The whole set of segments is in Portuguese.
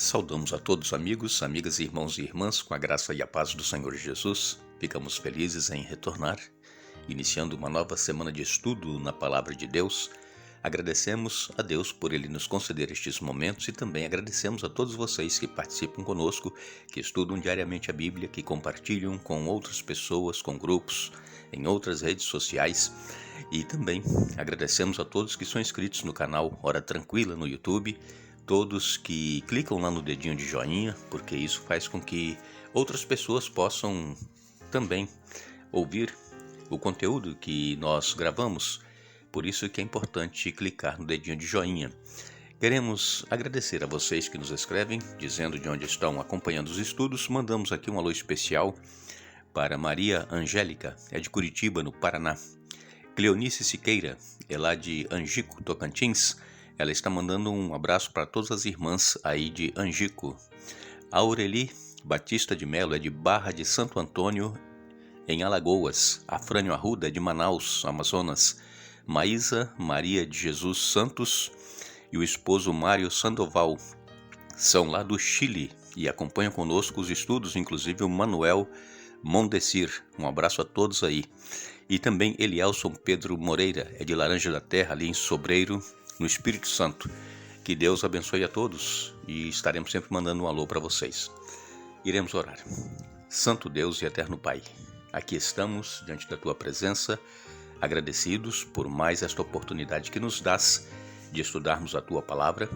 Saudamos a todos amigos, amigas, irmãos e irmãs, com a graça e a paz do Senhor Jesus. Ficamos felizes em retornar, iniciando uma nova semana de estudo na Palavra de Deus. Agradecemos a Deus por Ele nos conceder estes momentos e também agradecemos a todos vocês que participam conosco, que estudam diariamente a Bíblia, que compartilham com outras pessoas, com grupos, em outras redes sociais. E também agradecemos a todos que são inscritos no canal Hora Tranquila no YouTube, todos que clicam lá no dedinho de joinha, porque isso faz com que outras pessoas possam também ouvir o conteúdo que nós gravamos. Por isso que é importante clicar no dedinho de joinha. Queremos agradecer a vocês que nos escrevem, dizendo de onde estão acompanhando os estudos. Mandamos aqui um alô especial para Maria Angélica, é de Curitiba, no Paraná. Cleonice Siqueira, é lá de Angico, Tocantins. Ela está mandando um abraço para todas as irmãs aí de Angico. A Aureli Batista de Melo é de Barra de Santo Antônio, em Alagoas. A Frânio Arruda é de Manaus, Amazonas. Maísa Maria de Jesus Santos e o esposo Mário Sandoval são lá do Chile e acompanham conosco os estudos, inclusive o Manuel Mondesir. Um abraço a todos aí. E também Elielson Pedro Moreira, é de Laranja da Terra, ali em Sobreiro, no Espírito Santo. Que Deus abençoe a todos e estaremos sempre mandando um alô para vocês. Iremos orar. Santo Deus e eterno Pai, aqui estamos diante da Tua presença, agradecidos por mais esta oportunidade que nos dás de estudarmos a Tua Palavra.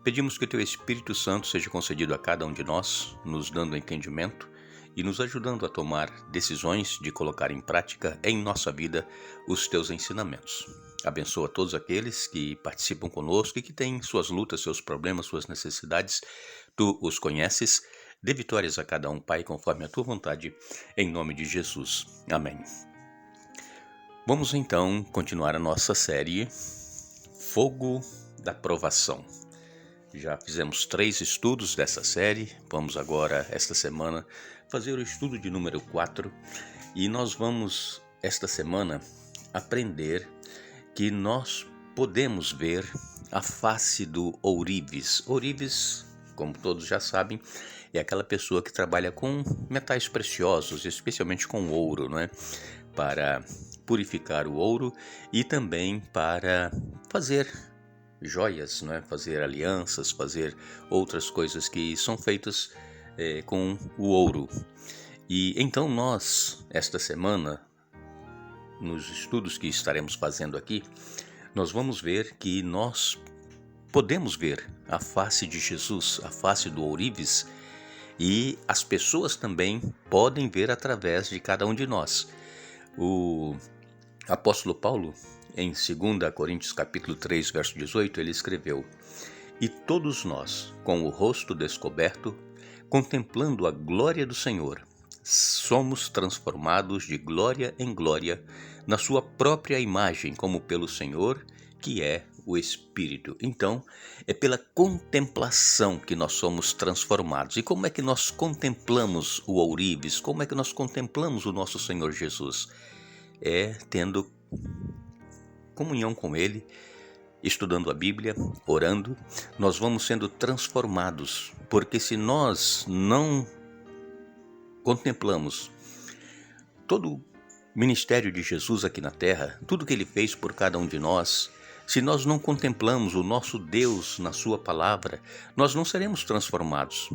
Pedimos que o Teu Espírito Santo seja concedido a cada um de nós, nos dando entendimento e nos ajudando a tomar decisões de colocar em prática em nossa vida os Teus ensinamentos. Abençoa todos aqueles que participam conosco e que têm suas lutas, seus problemas, suas necessidades. Tu os conheces. Dê vitórias a cada um, Pai, conforme a Tua vontade, em nome de Jesus. Amém. Vamos então continuar a nossa série Fogo da Provação. Já fizemos 3 estudos dessa série. Vamos agora, esta semana, fazer o estudo de número 4. E nós vamos, esta semana, aprender que nós podemos ver a face do ourives. Ourives, como todos já sabem, é aquela pessoa que trabalha com metais preciosos, especialmente com ouro, não é? Para purificar o ouro e também para fazer joias, não é? Fazer alianças, fazer outras coisas que são feitas com o ouro. E então nós, esta semana, nos estudos que estaremos fazendo aqui, nós vamos ver que nós podemos ver a face de Jesus, a face do ourives, e as pessoas também podem ver através de cada um de nós. O apóstolo Paulo, em 2 Coríntios capítulo 3, verso 18, ele escreveu: "E todos nós, com o rosto descoberto, contemplando a glória do Senhor, somos transformados de glória em glória na sua própria imagem, como pelo Senhor, que é o Espírito." Então, é pela contemplação que nós somos transformados. E como é que nós contemplamos o ourives? Como é que nós contemplamos o nosso Senhor Jesus? É tendo comunhão com Ele, estudando a Bíblia, orando. Nós vamos sendo transformados, porque se nós não contemplamos todo o ministério de Jesus aqui na terra, tudo que Ele fez por cada um de nós, se nós não contemplamos o nosso Deus na sua palavra, nós não seremos transformados.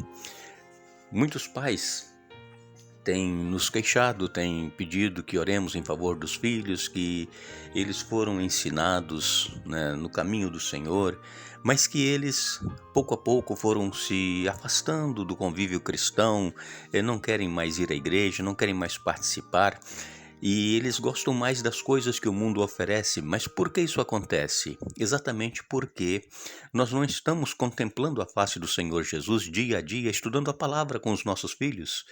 Muitos pais têm nos queixado, têm pedido que oremos em favor dos filhos, que eles foram ensinados, né, no caminho do Senhor, mas que eles, pouco a pouco, foram se afastando do convívio cristão, não querem mais ir à igreja, não querem mais participar, e eles gostam mais das coisas que o mundo oferece. Mas por que isso acontece? Exatamente porque nós não estamos contemplando a face do Senhor Jesus dia a dia, estudando a palavra com os nossos filhos.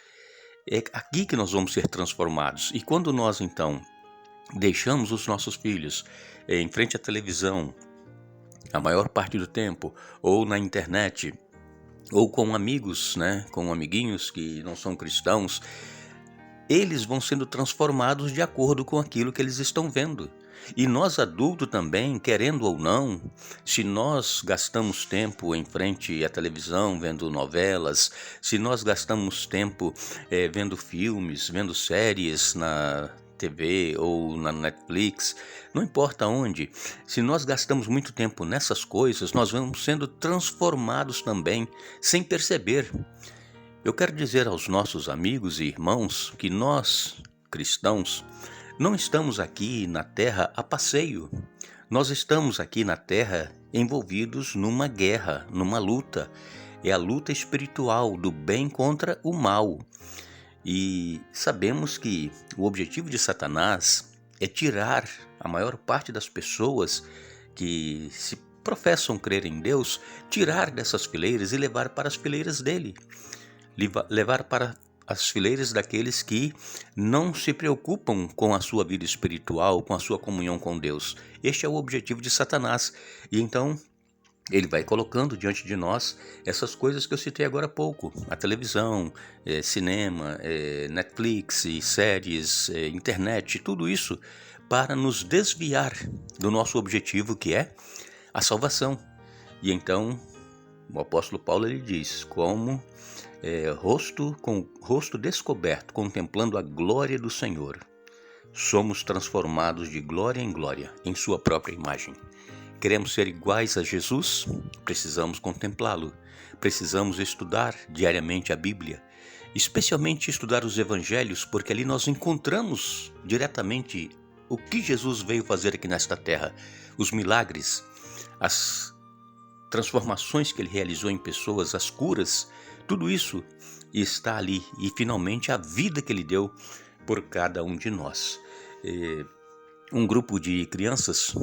É aqui que nós vamos ser transformados. E quando nós, então, deixamos os nossos filhos em frente à televisão, a maior parte do tempo, ou na internet, ou com amigos, né, com amiguinhos que não são cristãos, eles vão sendo transformados de acordo com aquilo que eles estão vendo. E nós adultos também, querendo ou não, se nós gastamos tempo em frente à televisão, vendo novelas, se nós gastamos tempo vendo filmes, vendo séries na TV ou na Netflix, não importa onde, se nós gastamos muito tempo nessas coisas, nós vamos sendo transformados também, sem perceber. Eu quero dizer aos nossos amigos e irmãos que nós, cristãos, não estamos aqui na Terra a passeio. Nós estamos aqui na Terra envolvidos numa guerra, numa luta. É a luta espiritual do bem contra o mal. E sabemos que o objetivo de Satanás é tirar a maior parte das pessoas que se professam crer em Deus, tirar dessas fileiras e levar para as fileiras dele. Levar para as fileiras daqueles que não se preocupam com a sua vida espiritual, com a sua comunhão com Deus. Este é o objetivo de Satanás. E então ele vai colocando diante de nós essas coisas que eu citei agora há pouco. A televisão, cinema, Netflix, séries, internet, tudo isso para nos desviar do nosso objetivo, que é a salvação. E então o apóstolo Paulo ele diz como rosto descoberto, contemplando a glória do Senhor, somos transformados de glória em glória, em sua própria imagem. Queremos ser iguais a Jesus? Precisamos contemplá-lo. Precisamos estudar diariamente a Bíblia, especialmente estudar os Evangelhos, porque ali nós encontramos diretamente o que Jesus veio fazer aqui nesta terra, os milagres, as transformações que ele realizou em pessoas, as curas, tudo isso está ali e finalmente a vida que ele deu por cada um de nós. Um grupo de crianças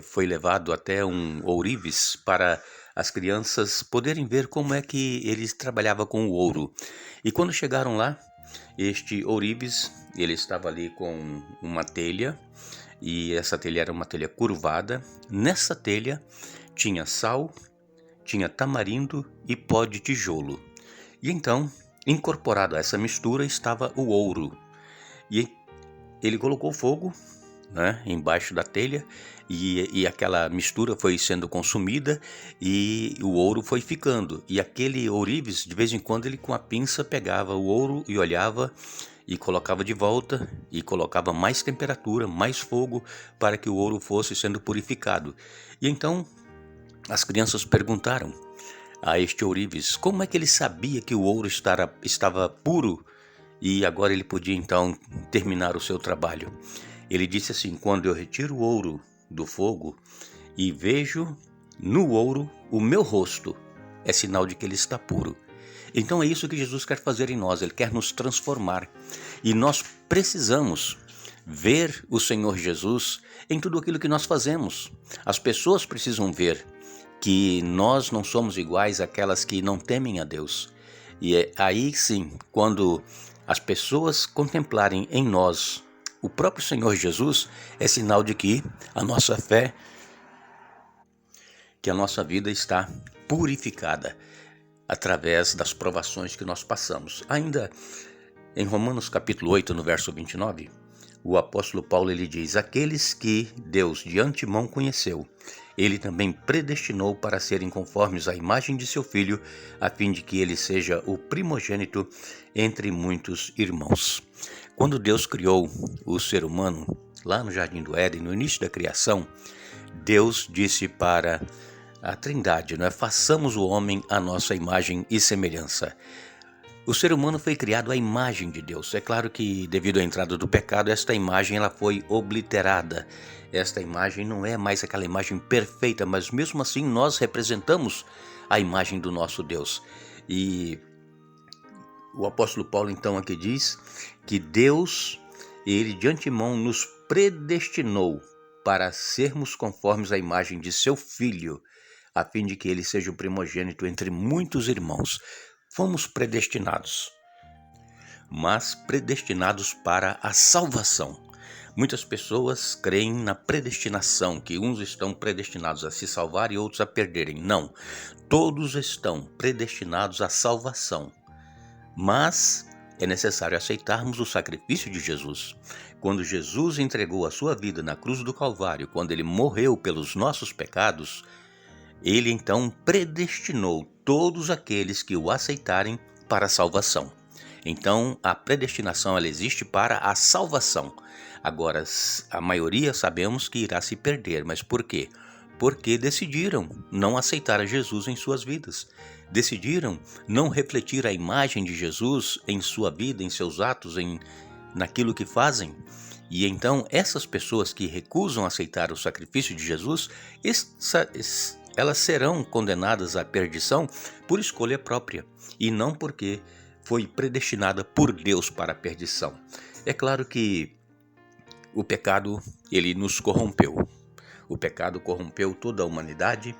foi levado até um ourives para as crianças poderem ver como é que ele trabalhava com o ouro. E quando chegaram lá, este ourives, ele estava ali com uma telha, e essa telha era uma telha curvada. Nessa telha tinha sal, tinha tamarindo e pó de tijolo. E então, incorporado a essa mistura, estava o ouro. E ele colocou fogo, embaixo da telha, e aquela mistura foi sendo consumida e o ouro foi ficando. E aquele ourives, de vez em quando, ele com a pinça pegava o ouro e olhava e colocava de volta e colocava mais temperatura, mais fogo, para que o ouro fosse sendo purificado. E então as crianças perguntaram a este ourives como é que ele sabia que o ouro estava puro e agora ele podia então terminar o seu trabalho. Ele disse assim: quando eu retiro o ouro do fogo e vejo no ouro o meu rosto, é sinal de que ele está puro. Então é isso que Jesus quer fazer em nós, ele quer nos transformar. E nós precisamos ver o Senhor Jesus em tudo aquilo que nós fazemos. As pessoas precisam ver que nós não somos iguais àquelas que não temem a Deus. E aí sim, quando as pessoas contemplarem em nós o próprio Senhor Jesus, é sinal de que a nossa fé, que a nossa vida está purificada através das provações que nós passamos. Ainda em Romanos capítulo 8, no verso 29, o apóstolo Paulo ele diz: aqueles que Deus de antemão conheceu, ele também predestinou para serem conformes à imagem de seu Filho, a fim de que ele seja o primogênito entre muitos irmãos. Quando Deus criou o ser humano, lá no Jardim do Éden, no início da criação, Deus disse para a Trindade, façamos o homem à nossa imagem e semelhança. O ser humano foi criado à imagem de Deus. É claro que, devido à entrada do pecado, esta imagem ela foi obliterada. Esta imagem não é mais aquela imagem perfeita, mas mesmo assim nós representamos a imagem do nosso Deus. E o apóstolo Paulo então aqui diz que Deus, ele de antemão nos predestinou para sermos conformes à imagem de seu Filho, a fim de que ele seja o primogênito entre muitos irmãos. Fomos predestinados, mas predestinados para a salvação. Muitas pessoas creem na predestinação, que uns estão predestinados a se salvar e outros a perderem. Não, todos estão predestinados à salvação, mas é necessário aceitarmos o sacrifício de Jesus. Quando Jesus entregou a sua vida na cruz do Calvário, quando ele morreu pelos nossos pecados, ele então predestinou todos aqueles que o aceitarem para a salvação. Então, a predestinação ela existe para a salvação. Agora, a maioria sabemos que irá se perder, mas por quê? Porque decidiram não aceitar a Jesus em suas vidas. Decidiram não refletir a imagem de Jesus em sua vida, em seus atos, naquilo que fazem. E então, essas pessoas que recusam aceitar o sacrifício de Jesus, elas serão condenadas à perdição por escolha própria, e não porque foi predestinada por Deus para a perdição. É claro que o pecado, ele nos corrompeu. O pecado corrompeu toda a humanidade.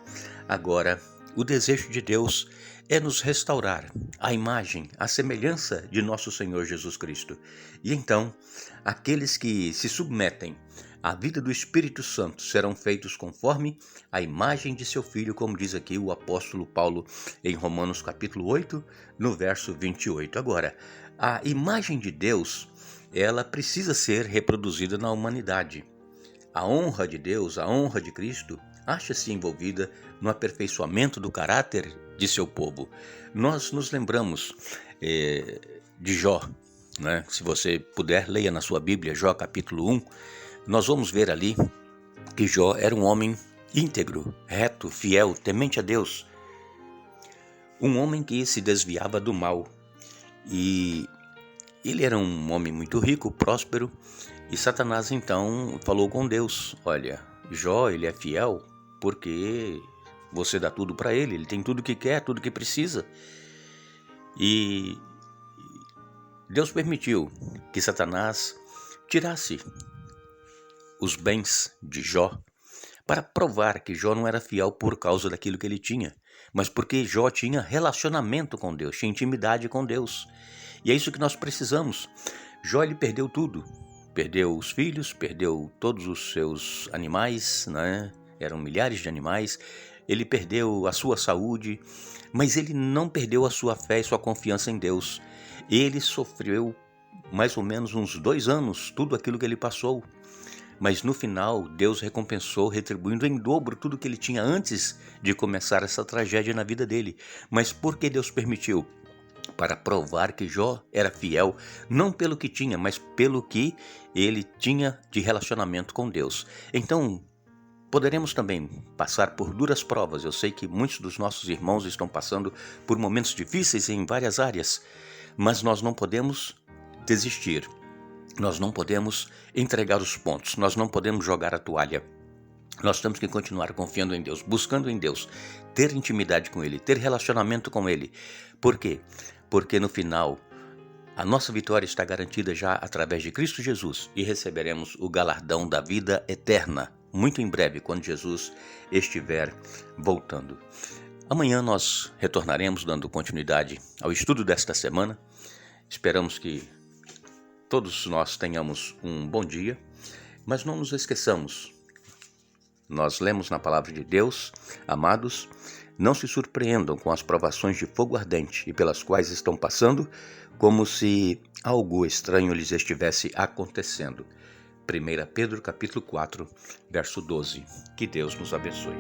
Agora, o desejo de Deus é nos restaurar a imagem, a semelhança de nosso Senhor Jesus Cristo. E então, aqueles que se submetem à vida do Espírito Santo serão feitos conforme a imagem de seu Filho, como diz aqui o apóstolo Paulo em Romanos capítulo 8, no verso 28. Agora, a imagem de Deus, ela precisa ser reproduzida na humanidade. A honra de Deus, a honra de Cristo, acha-se envolvida no aperfeiçoamento do caráter de seu povo. Nós nos lembramos de Jó, né? Se você puder, leia na sua Bíblia, Jó capítulo 1, nós vamos ver ali que Jó era um homem íntegro, reto, fiel, temente a Deus. Um homem que se desviava do mal. E ele era um homem muito rico, próspero, e Satanás então falou com Deus: olha, Jó, ele é fiel porque você dá tudo para ele tem tudo que quer, tudo que precisa. E Deus permitiu que Satanás tirasse os bens de Jó para provar que Jó não era fiel por causa daquilo que ele tinha, mas porque Jó tinha relacionamento com Deus, tinha intimidade com Deus. E é isso que nós precisamos. Jó, ele perdeu tudo. Perdeu os filhos, perdeu todos os seus animais, né? Eram milhares de animais. Ele perdeu a sua saúde, mas ele não perdeu a sua fé e sua confiança em Deus. Ele sofreu mais ou menos uns 2 anos, tudo aquilo que ele passou. Mas no final, Deus recompensou, retribuindo em dobro tudo que ele tinha antes de começar essa tragédia na vida dele. Mas por que Deus permitiu? Para provar que Jó era fiel, não pelo que tinha, mas pelo que ele tinha de relacionamento com Deus. Então, poderemos também passar por duras provas. Eu sei que muitos dos nossos irmãos estão passando por momentos difíceis em várias áreas, mas nós não podemos desistir. Nós não podemos entregar os pontos, nós não podemos jogar a toalha. Nós temos que continuar confiando em Deus, buscando em Deus, ter intimidade com Ele, ter relacionamento com Ele. Por quê? Porque no final, a nossa vitória está garantida já através de Cristo Jesus e receberemos o galardão da vida eterna, muito em breve, quando Jesus estiver voltando. Amanhã nós retornaremos dando continuidade ao estudo desta semana. Esperamos que todos nós tenhamos um bom dia, mas não nos esqueçamos. Nós lemos na palavra de Deus: amados, não se surpreendam com as provações de fogo ardente e pelas quais estão passando, como se algo estranho lhes estivesse acontecendo. 1 Pedro capítulo 4, verso 12. Que Deus nos abençoe.